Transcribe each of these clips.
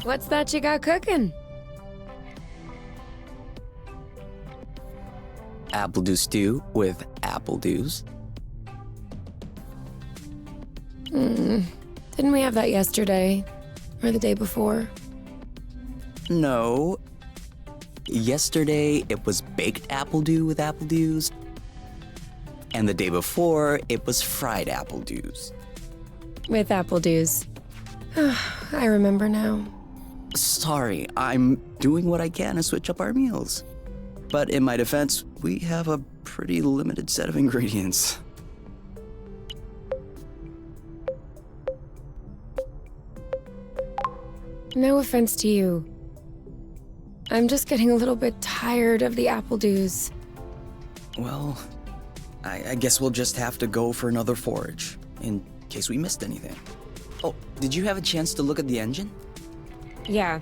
What's that you got cooking? Apple dew stew with apple dews. Didn't we have that yesterday? Or the day before? No. Yesterday, it was baked apple dew with apple dews. And the day before, it was fried apple dews. With apple dews. I remember now. Sorry, I'm doing what I can to switch up our meals. But in my defense, we have a pretty limited set of ingredients. No offense to you. I'm just getting a little bit tired of the apple dews. Well, I guess we'll just have to go for another forage, in case we missed anything. Oh, did you have a chance to look at the engine? Yeah.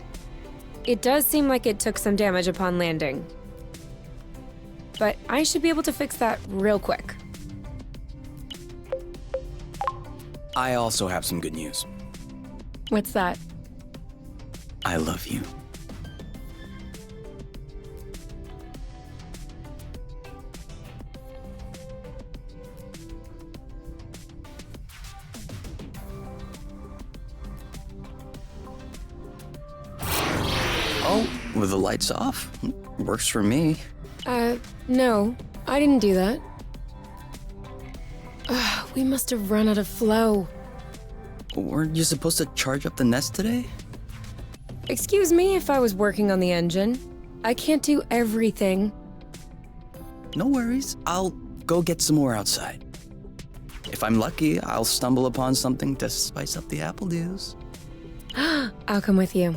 It does seem like it took some damage upon landing. But I should be able to fix that real quick. I also have some good news. What's that? I love you. Oh, with the lights off? Works for me. No. I didn't do that. We must have run out of flow. Weren't you supposed to charge up the nest today? Excuse me if I was working on the engine. I can't do everything. No worries. I'll go get some more outside. If I'm lucky, I'll stumble upon something to spice up the apple dews. I'll come with you.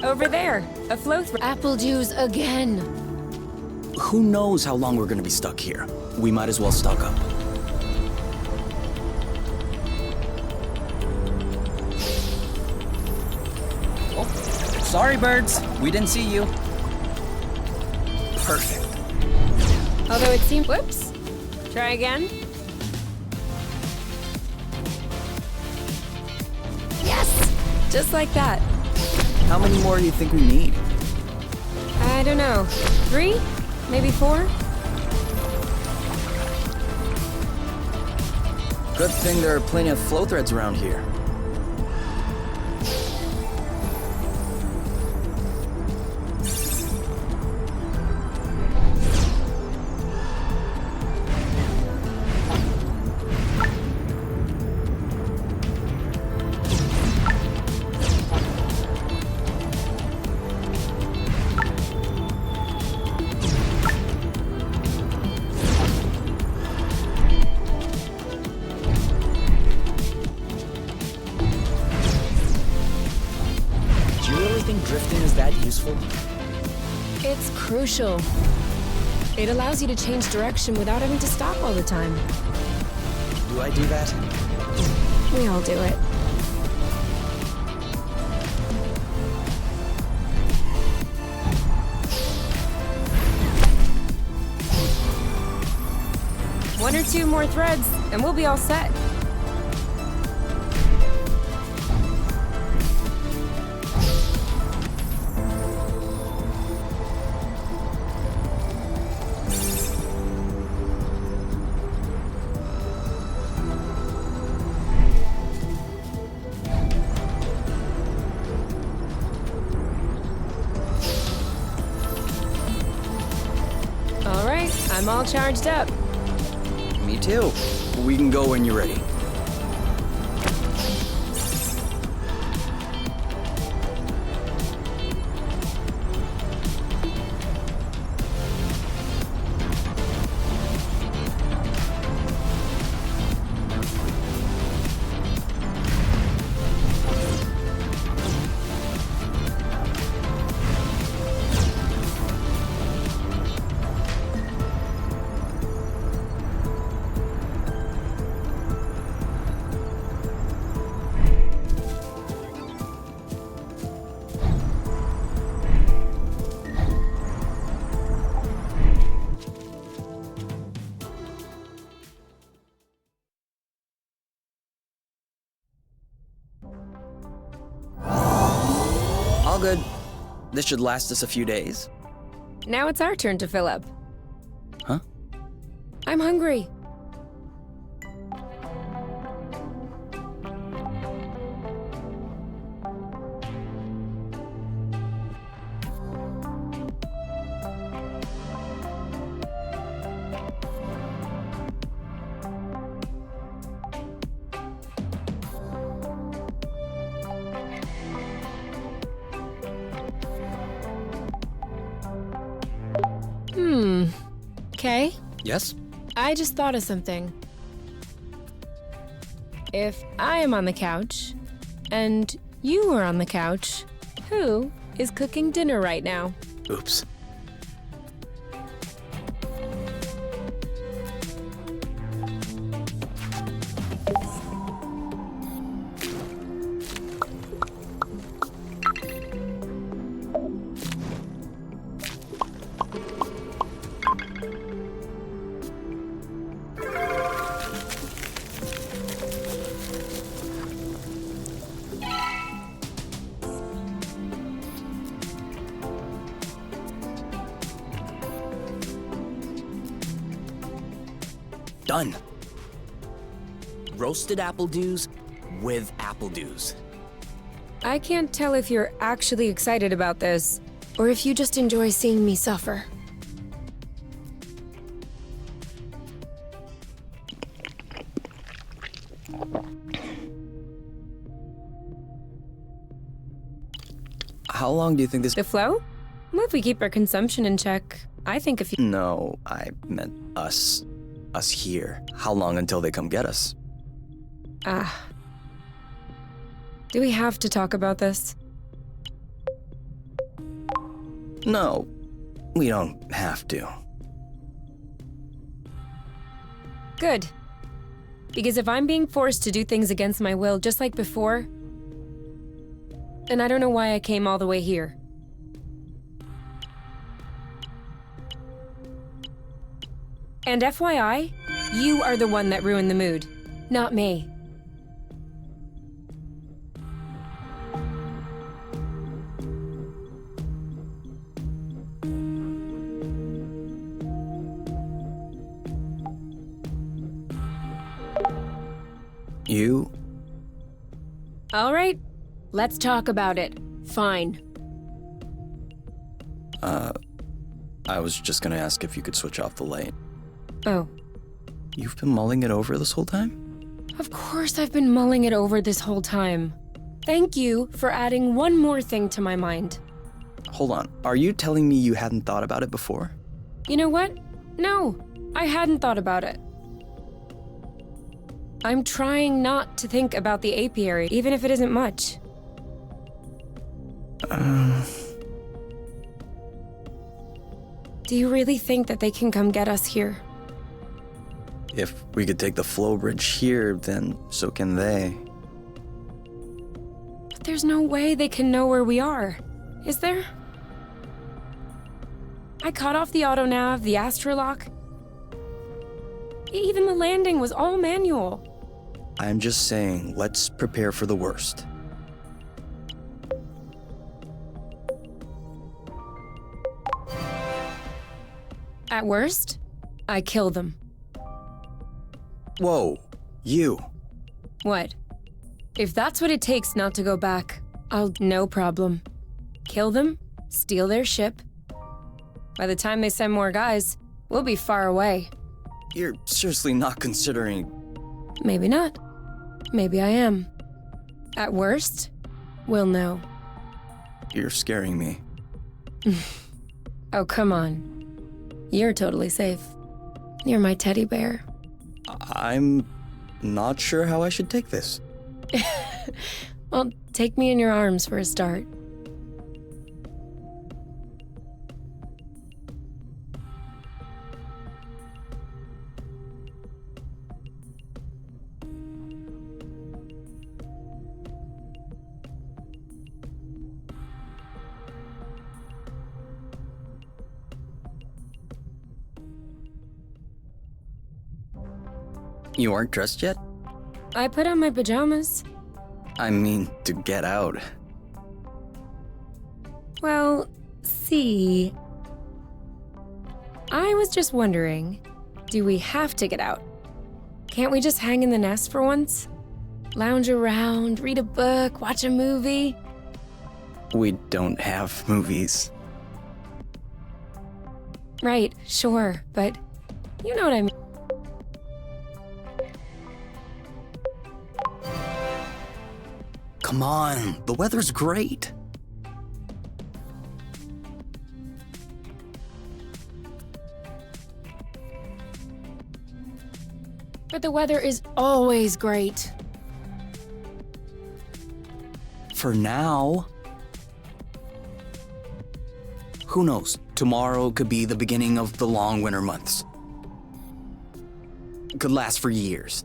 Over there, a flow through apple dews again. Who knows how long we're gonna be stuck here? We might as well stock up. Oh, sorry, birds. We didn't see you. Perfect. Although it seems... Whoops. Try again. Yes! Just like that. How many more do you think we need? I don't know. 3? Maybe 4? Good thing there are plenty of flow threads around here. Drifting is that useful? It's crucial. It allows you to change direction without having to stop all the time. Do I do that? We all do it. One or two more threads, and we'll be all set. All right, I'm all charged up. Me too. We can go when you're ready. good. This should last us a few days. Now it's our turn to fill up. Huh? I'm hungry. Okay. Yes? I just thought of something. If I am on the couch, and you are on the couch, who is cooking dinner right now? Oops. Done. Roasted apple dews with apple dews. I can't tell if you're actually excited about this, or if you just enjoy seeing me suffer. How long do you think this... The flow? Well, if we keep our consumption in check, I think if you... No, I meant us. Us here. How long until they come get us? Do we have to talk about this? No, we don't have to. Good. Because if I'm being forced to do things against my will just like before, then I don't know why I came all the way here. And FYI, you are the one that ruined the mood, not me. You? All right, let's talk about it. Fine. I was just gonna ask if you could switch off the light. Oh. You've been mulling it over this whole time? Of course I've been mulling it over this whole time. Thank you for adding one more thing to my mind. Hold on, are you telling me you hadn't thought about it before? You know what? No, I hadn't thought about it. I'm trying not to think about the apiary, even if it isn't much. Do you really think that they can come get us here? If we could take the flow bridge here, then so can they. But there's no way they can know where we are, is there? I cut off the auto-nav, the astrolock. Even the landing was all manual. I'm just saying, let's prepare for the worst. At worst, I kill them. Whoa, you. What? If that's what it takes not to go back, no problem. Kill them, steal their ship. By the time they send more guys, we'll be far away. You're seriously not considering... Maybe not. Maybe I am. At worst, we'll know. You're scaring me. Oh, come on. You're totally safe. You're my teddy bear. I'm not sure how I should take this. Well, take me in your arms for a start. You aren't dressed yet? I put on my pajamas. I mean, to get out. Well, see... I was just wondering, do we have to get out? Can't we just hang in the nest for once? Lounge around, read a book, watch a movie? We don't have movies. Right, sure, but you know what I mean. Come on, the weather's great. But the weather is always great. For now. Who knows? Tomorrow could be the beginning of the long winter months. It could last for years.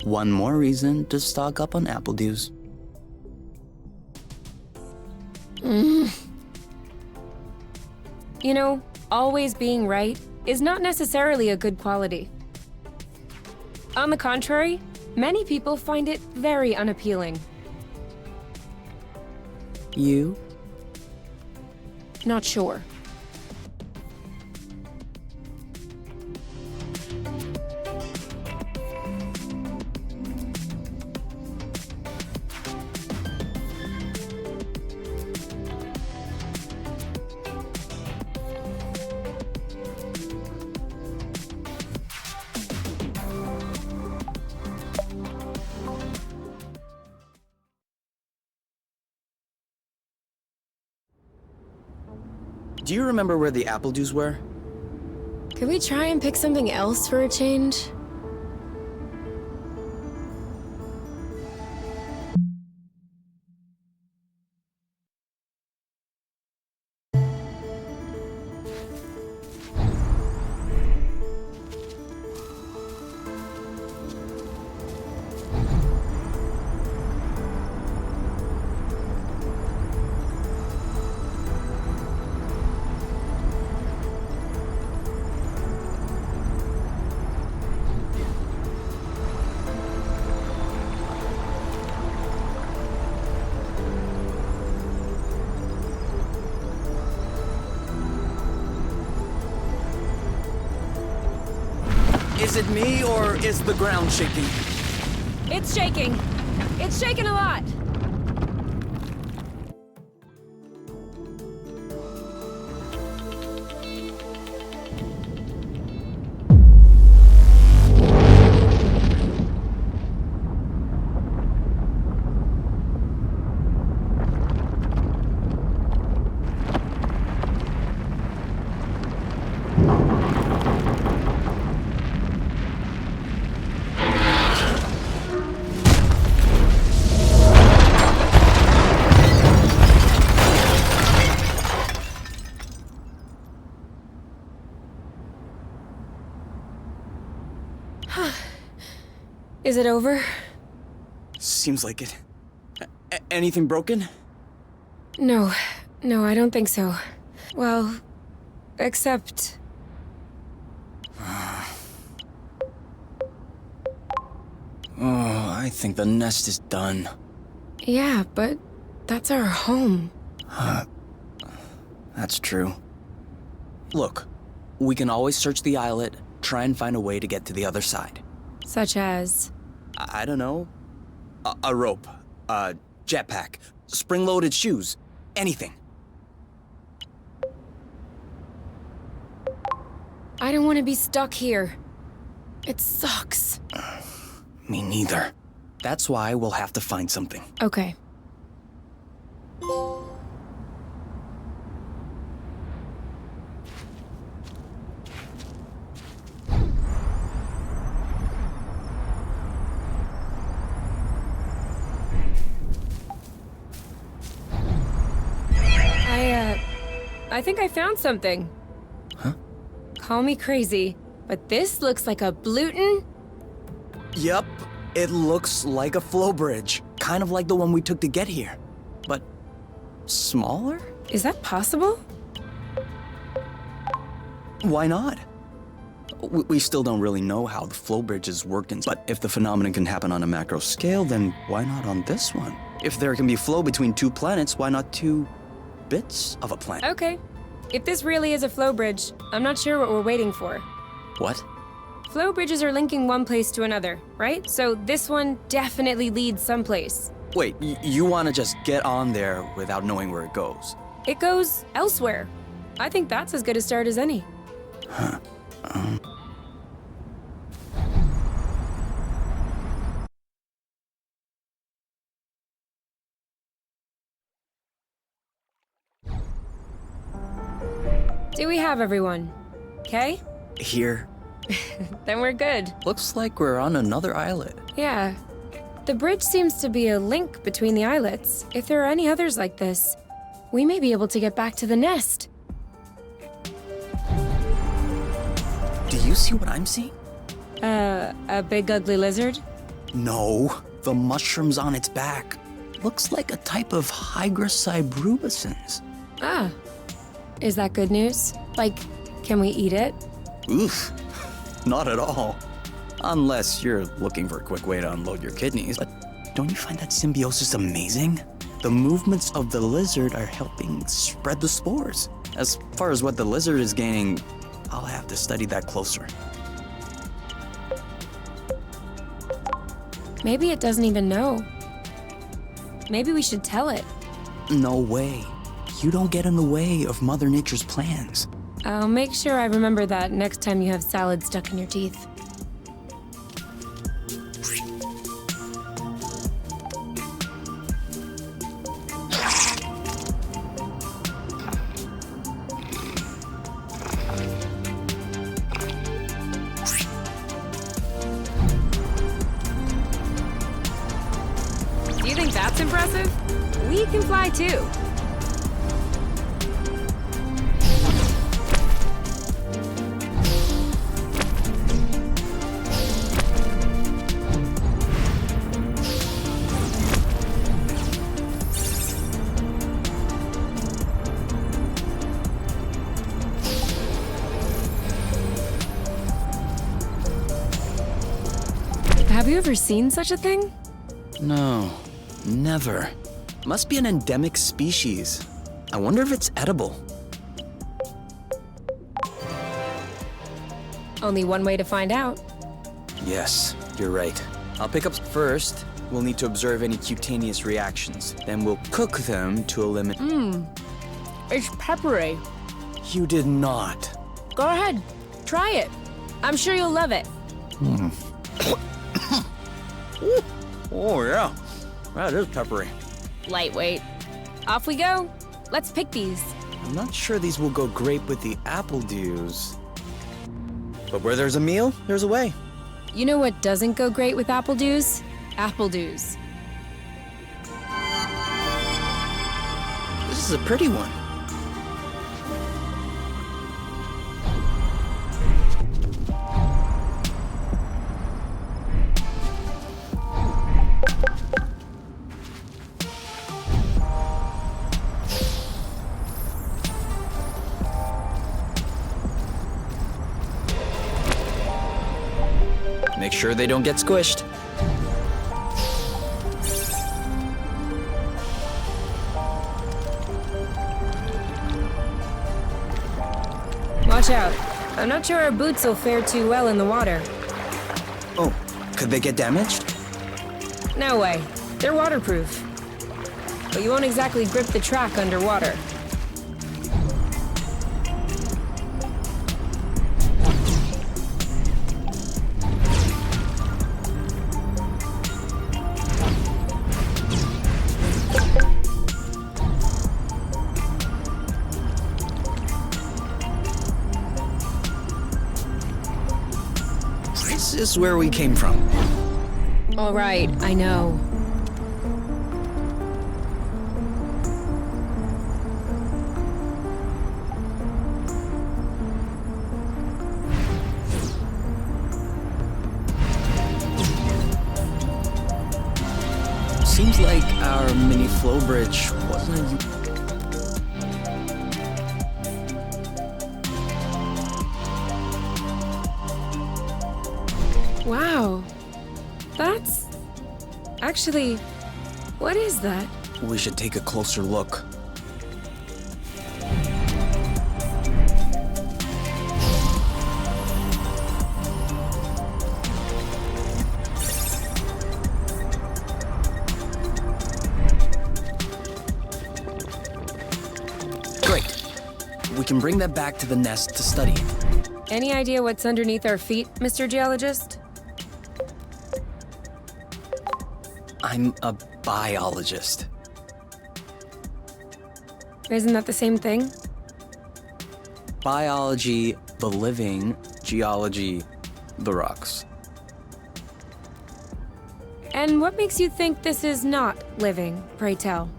One more reason to stock up on apple dews. You know, always being right is not necessarily a good quality. On the contrary, many people find it very unappealing. You? Not sure. Do you remember where the apple dews were? Could we try and pick something else for a change? Is it me, or is the ground shaking? It's shaking. It's shaking a lot. Is it over? Seems like it. Anything broken? No, I don't think so. Well, except... Oh, I think the nest is done. Yeah, but that's our home. That's true. Look, we can always search the islet, try and find a way to get to the other side. Such as... I don't know. A rope, a jetpack, spring-loaded shoes, anything. I don't want to be stuck here. It sucks. Me neither. That's why we'll have to find something. Okay. I think I found something. Huh? Call me crazy, but this looks like a Bluton. Yep, it looks like a flow bridge. Kind of like the one we took to get here. But smaller? Is that possible? Why not? We still don't really know how the flow bridges work, but if the phenomenon can happen on a macro scale, then why not on this one? If there can be flow between two planets, why not two bits of a planet? Okay. If this really is a flow bridge, I'm not sure what we're waiting for. What? Flow bridges are linking one place to another, right? So this one definitely leads someplace. Wait, you want to just get on there without knowing where it goes? It goes elsewhere. I think that's as good a start as any. Huh. Do we have everyone? Okay? Here. Then we're good. Looks like we're on another islet. Yeah. The bridge seems to be a link between the islets. If there are any others like this, we may be able to get back to the nest. Do you see what I'm seeing? A big ugly lizard? No, the mushrooms on its back. Looks like a type of hygroscybrubescens. Ah. Is that good news? Like, can we eat it? Oof, not at all. Unless you're looking for a quick way to unload your kidneys. But don't you find that symbiosis amazing? The movements of the lizard are helping spread the spores. As far as what the lizard is gaining, I'll have to study that closer. Maybe it doesn't even know. Maybe we should tell it. No way. You don't get in the way of Mother Nature's plans. I'll make sure I remember that next time you have salad stuck in your teeth. Do you think that's impressive? We can fly too. Have you ever seen such a thing? No, never. Must be an endemic species. I wonder if it's edible. Only one way to find out. Yes, you're right. I'll pick up first. We'll need to observe any cutaneous reactions. Then we'll cook them to eliminate. It's peppery. You did not. Go ahead, try it. I'm sure you'll love it. Oh, yeah. That is peppery. Lightweight. Off we go. Let's pick these. I'm not sure these will go great with the apple dews. But where there's a meal, there's a way. You know what doesn't go great with apple dews? Apple dews. This is a pretty one. Make sure they don't get squished. Watch out. I'm not sure our boots will fare too well in the water. Oh, could they get damaged? No way. They're waterproof. But you won't exactly grip the track underwater. This is where we came from. All right, I know. Seems like our mini flow bridge wasn't a... Wow. That's... Actually, what is that? We should take a closer look. Great. We can bring that back to the nest to study. Any idea what's underneath our feet, Mr. Geologist? I'm a biologist. Isn't that the same thing? Biology, the living, geology, the rocks. And what makes you think this is not living, pray tell?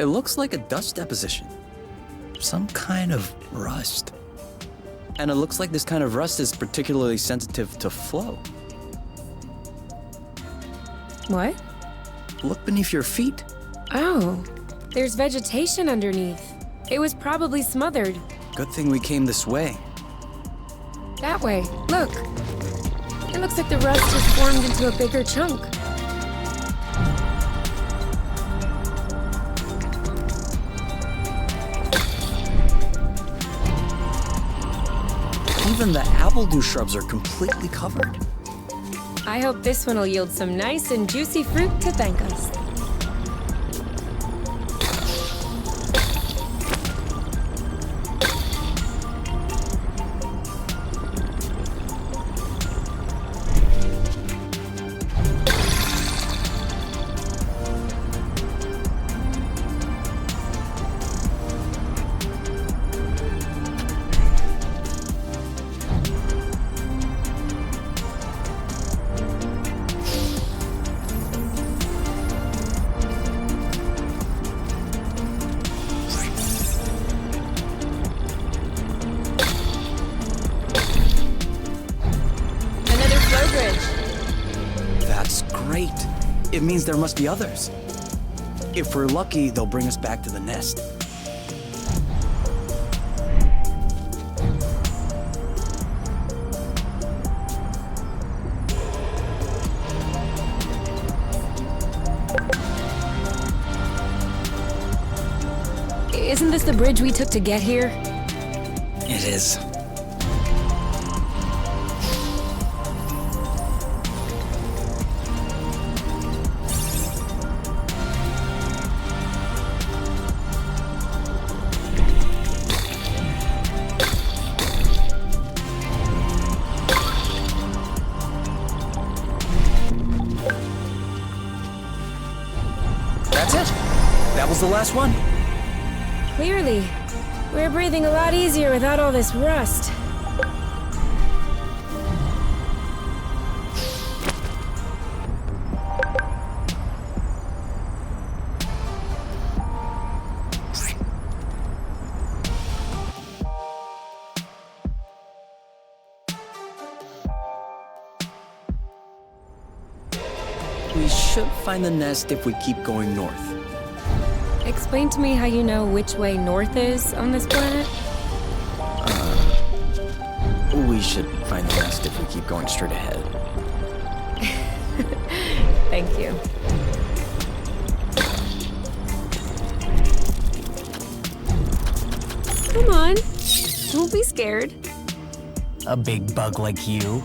It looks like a dust deposition. Some kind of rust. And it looks like this kind of rust is particularly sensitive to flow. What? Look beneath your feet. Oh, there's vegetation underneath. It was probably smothered. Good thing we came this way. That way, look. It looks like the rust has formed into a bigger chunk. Even the appledew shrubs are completely covered. I hope this one will yield some nice and juicy fruit to thank us. That's great. It means there must be others. If we're lucky, they'll bring us back to the nest. Isn't this the bridge we took to get here? It is. That's it. That was the last one. Clearly. We're breathing a lot easier without all this rust. We should find the nest if we keep going north. Explain to me how you know which way north is on this planet? We should find the nest if we keep going straight ahead. Thank you. Come on. Don't be scared. A big bug like you.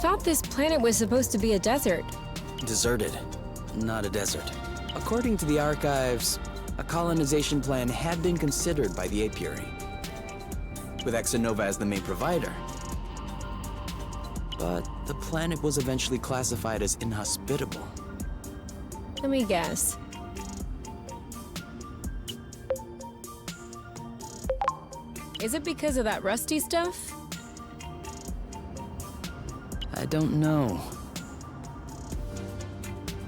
thought this planet was supposed to be a desert. Deserted, not a desert. According to the archives, a colonization plan had been considered by the apiary, with Exonova as the main provider. But the planet was eventually classified as inhospitable. Let me guess. Is it because of that rusty stuff? I don't know.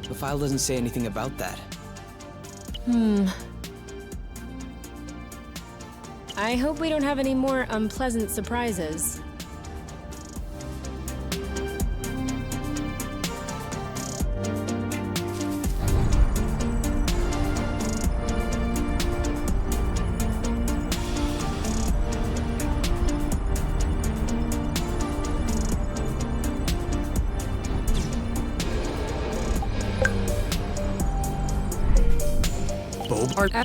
The file doesn't say anything about that. I hope we don't have any more unpleasant surprises.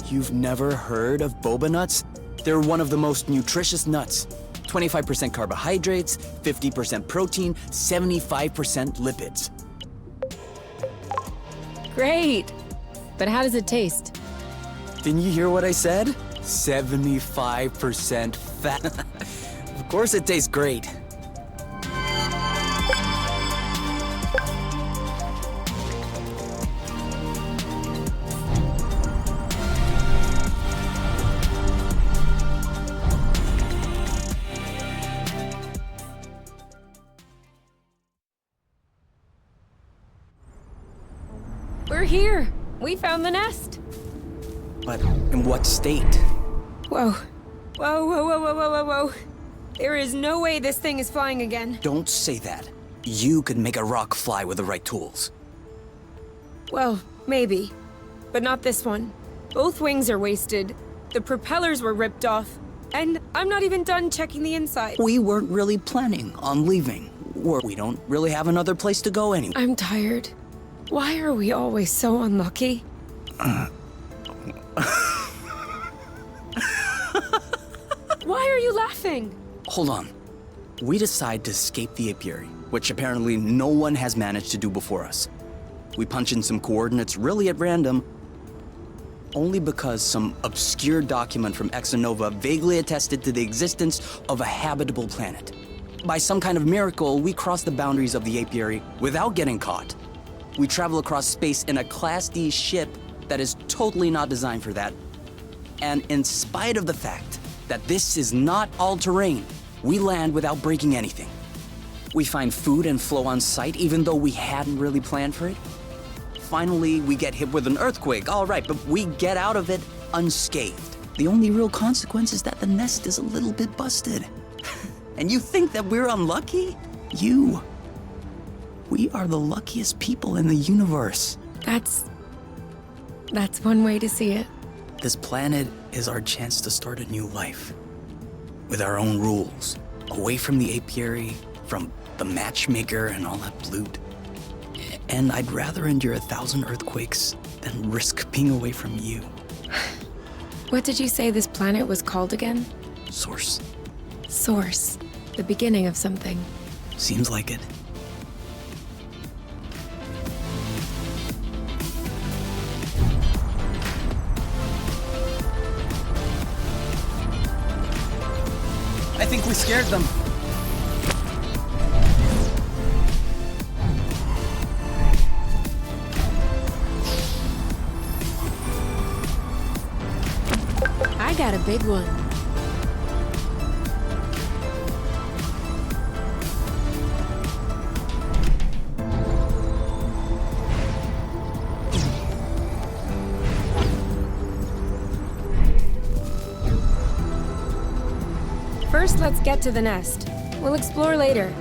You've never heard of boba nuts? They're one of the most nutritious nuts. 25% carbohydrates, 50% protein, 75% lipids. Great! But how does it taste? Didn't you hear what I said? 75% fat. Of course it tastes great. We're here! We found the nest! But in what state? Whoa. Whoa, whoa, whoa, whoa, whoa, whoa, whoa. There is no way this thing is flying again. Don't say that. You could make a rock fly with the right tools. Well, maybe. But not this one. Both wings are wasted. The propellers were ripped off. And I'm not even done checking the inside. We weren't really planning on leaving. We don't really have another place to go anyway. I'm tired. Why are we always so unlucky? Why are you laughing? Hold on. We decide to escape the apiary, which apparently no one has managed to do before us. We punch in some coordinates really at random, only because some obscure document from Exonova vaguely attested to the existence of a habitable planet. By some kind of miracle, we cross the boundaries of the apiary without getting caught. We travel across space in a Class D ship that is totally not designed for that. And in spite of the fact that this is not all-terrain, we land without breaking anything. We find food and flow on site even though we hadn't really planned for it. Finally, we get hit with an earthquake, all right, but we get out of it unscathed. The only real consequence is that the nest is a little bit busted. And you think that we're unlucky? We are the luckiest people in the universe. That's one way to see it. This planet is our chance to start a new life. With our own rules. Away from the apiary, from the matchmaker and all that loot. And I'd rather endure 1,000 earthquakes than risk being away from you. What did you say this planet was called again? Source. Source. The beginning of something. Seems like it. I think we scared them. I got a big one. First, let's get to the nest. We'll explore later.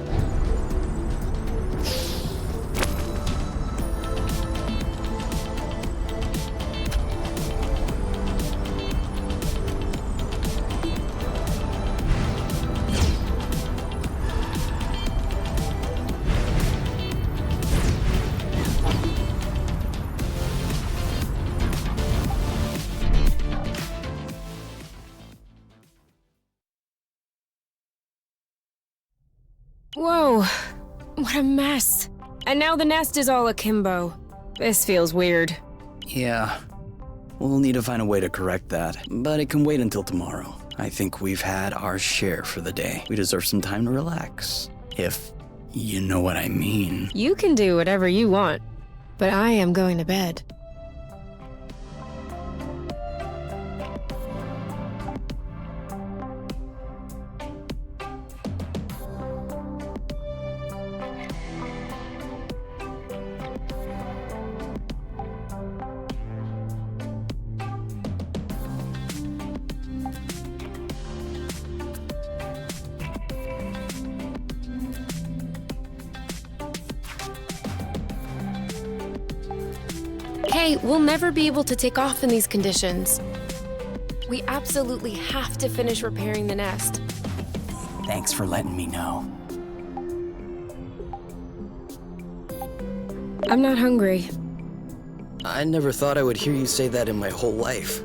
Whoa, What a mess. And now the nest is all akimbo. This feels weird. Yeah. We'll need to find a way to correct that, but it can wait until tomorrow. I think we've had our share for the day. We deserve some time to relax. If you know what I mean. You can do whatever you want, but I am going to bed. Hey, we'll never be able to take off in these conditions. We absolutely have to finish repairing the nest. Thanks for letting me know. I'm not hungry. I never thought I would hear you say that in my whole life.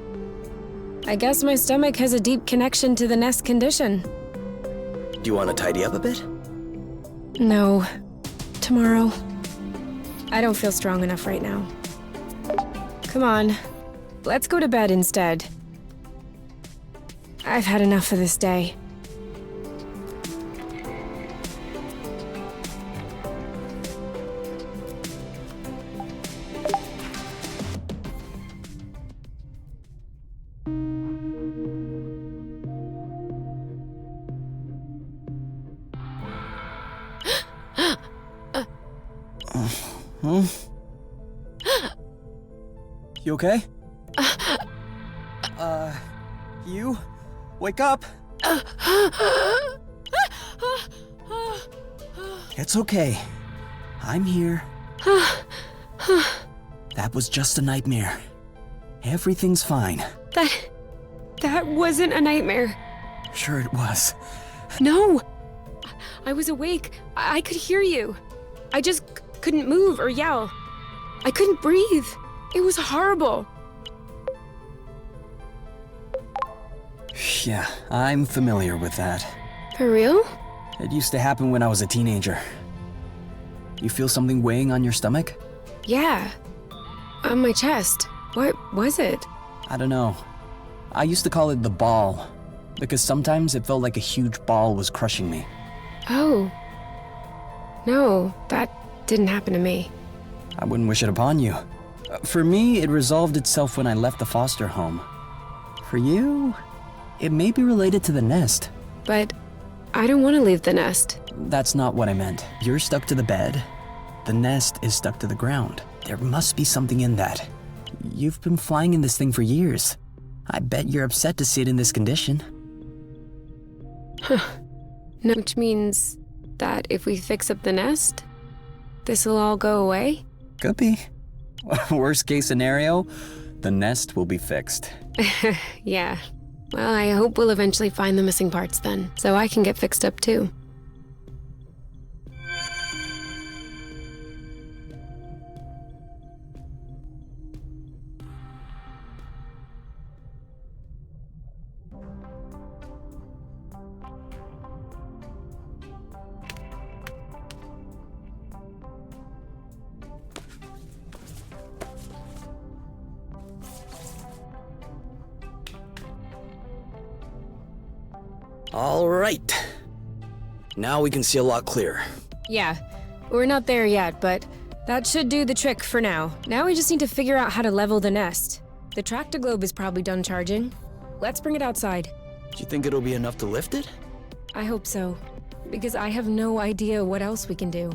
I guess my stomach has a deep connection to the nest condition. Do you want to tidy up a bit? No. Tomorrow. I don't feel strong enough right now. Come on. Let's go to bed instead. I've had enough of this day. You okay? You? Wake up! It's okay. I'm here. That was just a nightmare. Everything's fine. That wasn't a nightmare. Sure it was. No! I was awake. I could hear you. I just couldn't move or yell. I couldn't breathe. It was horrible. Yeah, I'm familiar with that. For real? It used to happen when I was a teenager. You feel something weighing on your stomach? Yeah. On my chest. What was it? I don't know. I used to call it the ball, because sometimes it felt like a huge ball was crushing me. Oh. No, that didn't happen to me. I wouldn't wish it upon you. For me, it resolved itself when I left the foster home. For you, it may be related to the nest. But I don't want to leave the nest. That's not what I meant. You're stuck to the bed. The nest is stuck to the ground. There must be something in that. You've been flying in this thing for years. I bet you're upset to see it in this condition. Huh. No, which means that if we fix up the nest, this'll all go away? Could be. Worst case scenario, the nest will be fixed. Yeah. Well, I hope we'll eventually find the missing parts then, so I can get fixed up too. All right. Now we can see a lot clearer. Yeah, we're not there yet, but that should do the trick for now. Now we just need to figure out how to level the nest. The tractor globe is probably done charging. Let's bring it outside. Do you think it'll be enough to lift it? I hope so, because I have no idea what else we can do.